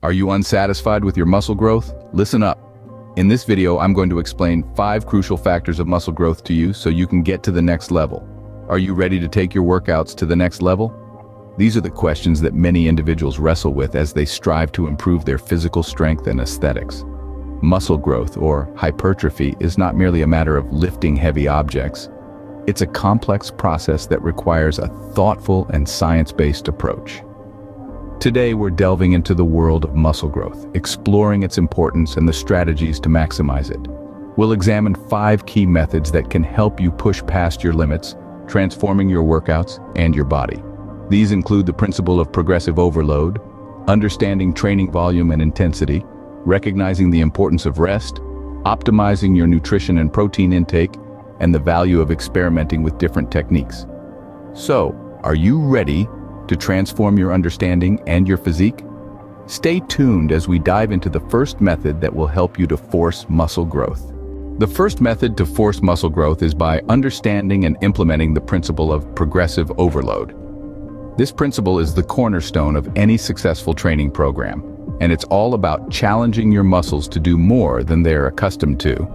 Are you unsatisfied with your muscle growth? Listen up. In this video, I'm going to explain 5 crucial factors of muscle growth to you so you can get to the next level. Are you ready to take your workouts to the next level? These are the questions that many individuals wrestle with as they strive to improve their physical strength and aesthetics. Muscle growth, or hypertrophy, is not merely a matter of lifting heavy objects. It's a complex process that requires a thoughtful and science-based approach. Today, we're delving into the world of muscle growth, exploring its importance and the strategies to maximize it. We'll examine 5 key methods that can help you push past your limits, transforming your workouts and your body. These include the principle of progressive overload, understanding training volume and intensity, recognizing the importance of rest, optimizing your nutrition and protein intake, and the value of experimenting with different techniques. So, are you ready to transform your understanding and your physique? Stay tuned as we dive into the first method that will help you to force muscle growth. The first method to force muscle growth is by understanding and implementing the principle of progressive overload. This principle is the cornerstone of any successful training program, and it's all about challenging your muscles to do more than they're accustomed to.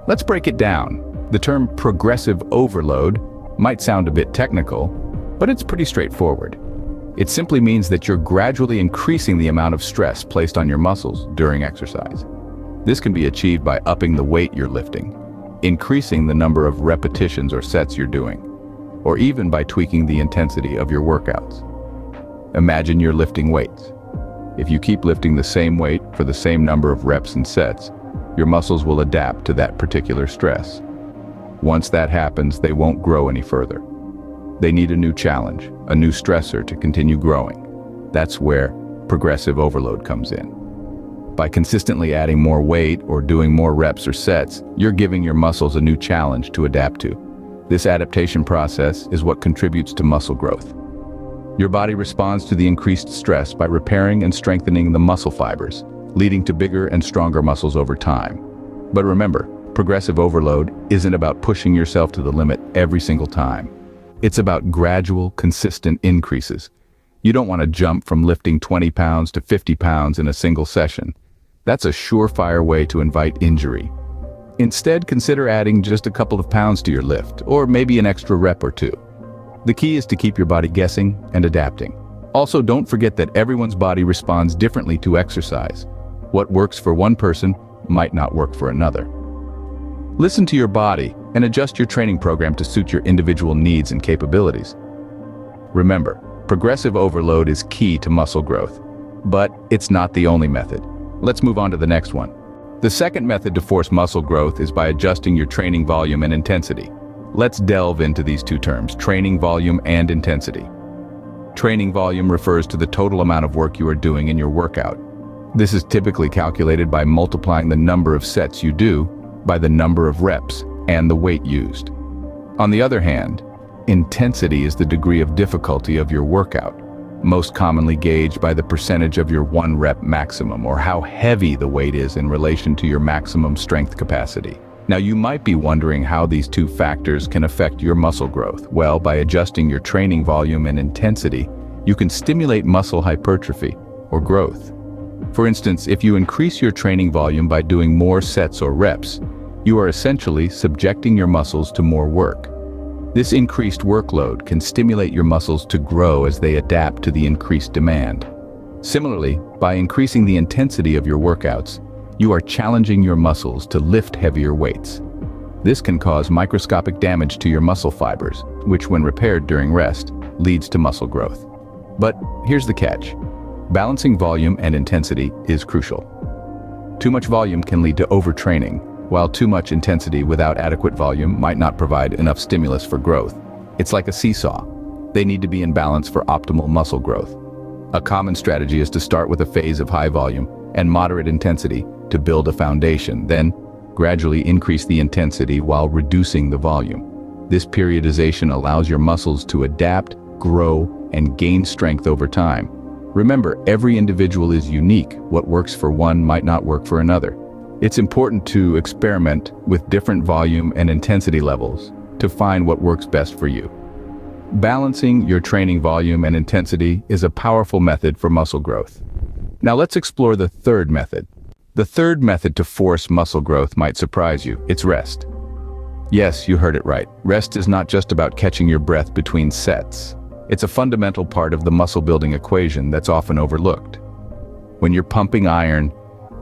Let's break it down. The term progressive overload might sound a bit technical, but it's pretty straightforward. It simply means that you're gradually increasing the amount of stress placed on your muscles during exercise. This can be achieved by upping the weight you're lifting, increasing the number of repetitions or sets you're doing, or even by tweaking the intensity of your workouts. Imagine you're lifting weights. If you keep lifting the same weight for the same number of reps and sets, your muscles will adapt to that particular stress. Once that happens, they won't grow any further. They need a new challenge, a new stressor to continue growing. That's where progressive overload comes in. By consistently adding more weight or doing more reps or sets, you're giving your muscles a new challenge to adapt to. This adaptation process is what contributes to muscle growth. Your body responds to the increased stress by repairing and strengthening the muscle fibers, leading to bigger and stronger muscles over time. But remember, progressive overload isn't about pushing yourself to the limit every single time. It's about gradual, consistent increases. You don't want to jump from lifting 20 pounds to 50 pounds in a single session. That's a surefire way to invite injury. Instead, consider adding just a couple of pounds to your lift, or maybe an extra rep or two. The key is to keep your body guessing and adapting. Also, don't forget that everyone's body responds differently to exercise. What works for one person might not work for another. Listen to your body and adjust your training program to suit your individual needs and capabilities. Remember, progressive overload is key to muscle growth, but it's not the only method. Let's move on to the next one. The second method to force muscle growth is by adjusting your training volume and intensity. Let's delve into these two terms, training volume and intensity. Training volume refers to the total amount of work you are doing in your workout. This is typically calculated by multiplying the number of sets you do by the number of reps and the weight used. On the other hand, intensity is the degree of difficulty of your workout, most commonly gauged by the percentage of your 1 rep maximum, or how heavy the weight is in relation to your maximum strength capacity. Now, you might be wondering how these two factors can affect your muscle growth. Well, by adjusting your training volume and intensity, you can stimulate muscle hypertrophy, or growth. For instance, if you increase your training volume by doing more sets or reps, you are essentially subjecting your muscles to more work. This increased workload can stimulate your muscles to grow as they adapt to the increased demand. Similarly, by increasing the intensity of your workouts, you are challenging your muscles to lift heavier weights. This can cause microscopic damage to your muscle fibers, which when repaired during rest, leads to muscle growth. But here's the catch. Balancing volume and intensity is crucial. Too much volume can lead to overtraining, while too much intensity without adequate volume might not provide enough stimulus for growth. It's like a seesaw. They need to be in balance for optimal muscle growth. A common strategy is to start with a phase of high volume and moderate intensity to build a foundation, then gradually increase the intensity while reducing the volume. This periodization allows your muscles to adapt, grow, and gain strength over time. Remember, every individual is unique. What works for one might not work for another. It's important to experiment with different volume and intensity levels to find what works best for you. Balancing your training volume and intensity is a powerful method for muscle growth. Now let's explore the third method. The third method to force muscle growth might surprise you. It's rest. Yes, you heard it right. Rest is not just about catching your breath between sets. It's a fundamental part of the muscle-building equation that's often overlooked. When you're pumping iron,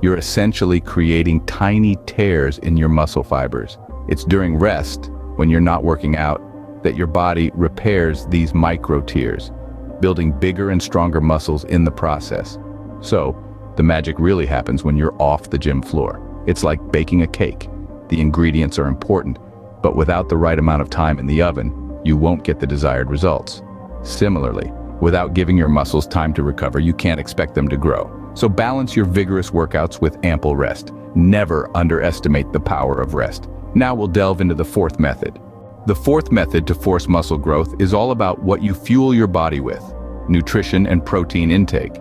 you're essentially creating tiny tears in your muscle fibers. It's during rest, when you're not working out, that your body repairs these micro tears, building bigger and stronger muscles in the process. So, the magic really happens when you're off the gym floor. It's like baking a cake. The ingredients are important, but without the right amount of time in the oven, you won't get the desired results. Similarly, without giving your muscles time to recover, you can't expect them to grow. So balance your vigorous workouts with ample rest. Never underestimate the power of rest. Now we'll delve into the fourth method. The fourth method to force muscle growth is all about what you fuel your body with: nutrition and protein intake.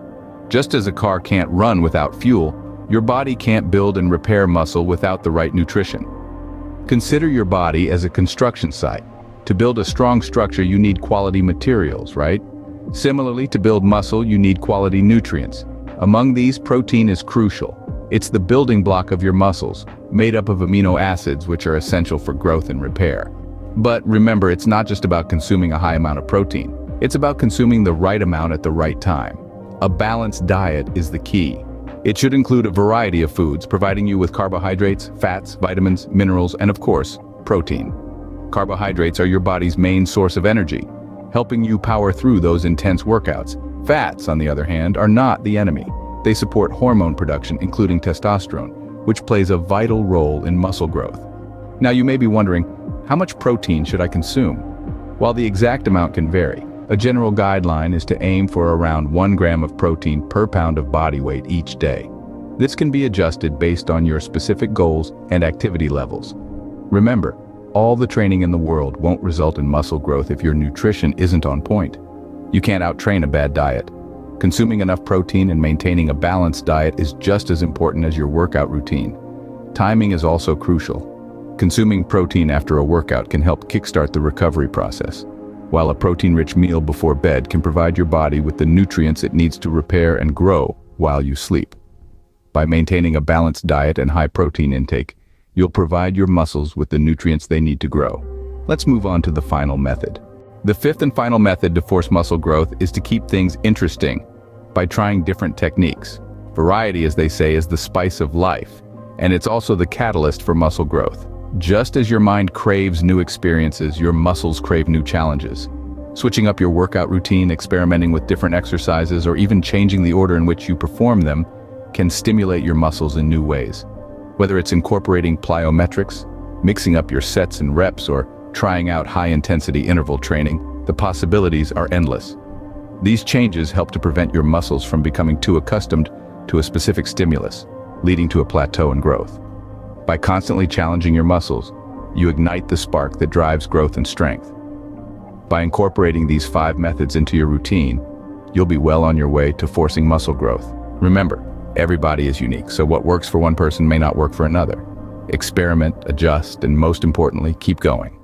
Just as a car can't run without fuel, your body can't build and repair muscle without the right nutrition. Consider your body as a construction site. To build a strong structure, you need quality materials, right? Similarly, to build muscle, you need quality nutrients. Among these, protein is crucial. It's the building block of your muscles, made up of amino acids which are essential for growth and repair. But remember, it's not just about consuming a high amount of protein. It's about consuming the right amount at the right time. A balanced diet is the key. It should include a variety of foods, providing you with carbohydrates, fats, vitamins, minerals, and of course, protein. Carbohydrates are your body's main source of energy, helping you power through those intense workouts. Fats, on the other hand, are not the enemy. They support hormone production, including testosterone, which plays a vital role in muscle growth. Now you may be wondering, how much protein should I consume? While the exact amount can vary, a general guideline is to aim for around 1 gram of protein per pound of body weight each day. This can be adjusted based on your specific goals and activity levels. Remember, all the training in the world won't result in muscle growth if your nutrition isn't on point. You can't out-train a bad diet. Consuming enough protein and maintaining a balanced diet is just as important as your workout routine. Timing is also crucial. Consuming protein after a workout can help kickstart the recovery process, while a protein-rich meal before bed can provide your body with the nutrients it needs to repair and grow while you sleep. By maintaining a balanced diet and high protein intake, you'll provide your muscles with the nutrients they need to grow. Let's move on to the final method. The fifth and final method to force muscle growth is to keep things interesting by trying different techniques. Variety, as they say, is the spice of life, and it's also the catalyst for muscle growth. Just as your mind craves new experiences, your muscles crave new challenges. Switching up your workout routine, experimenting with different exercises, or even changing the order in which you perform them can stimulate your muscles in new ways. Whether it's incorporating plyometrics, mixing up your sets and reps, or trying out high-intensity interval training, the possibilities are endless. These changes help to prevent your muscles from becoming too accustomed to a specific stimulus, leading to a plateau in growth. By constantly challenging your muscles, you ignite the spark that drives growth and strength. By incorporating these 5 methods into your routine, you'll be well on your way to forcing muscle growth. Remember, everybody is unique, so what works for one person may not work for another. Experiment, adjust, and most importantly, keep going.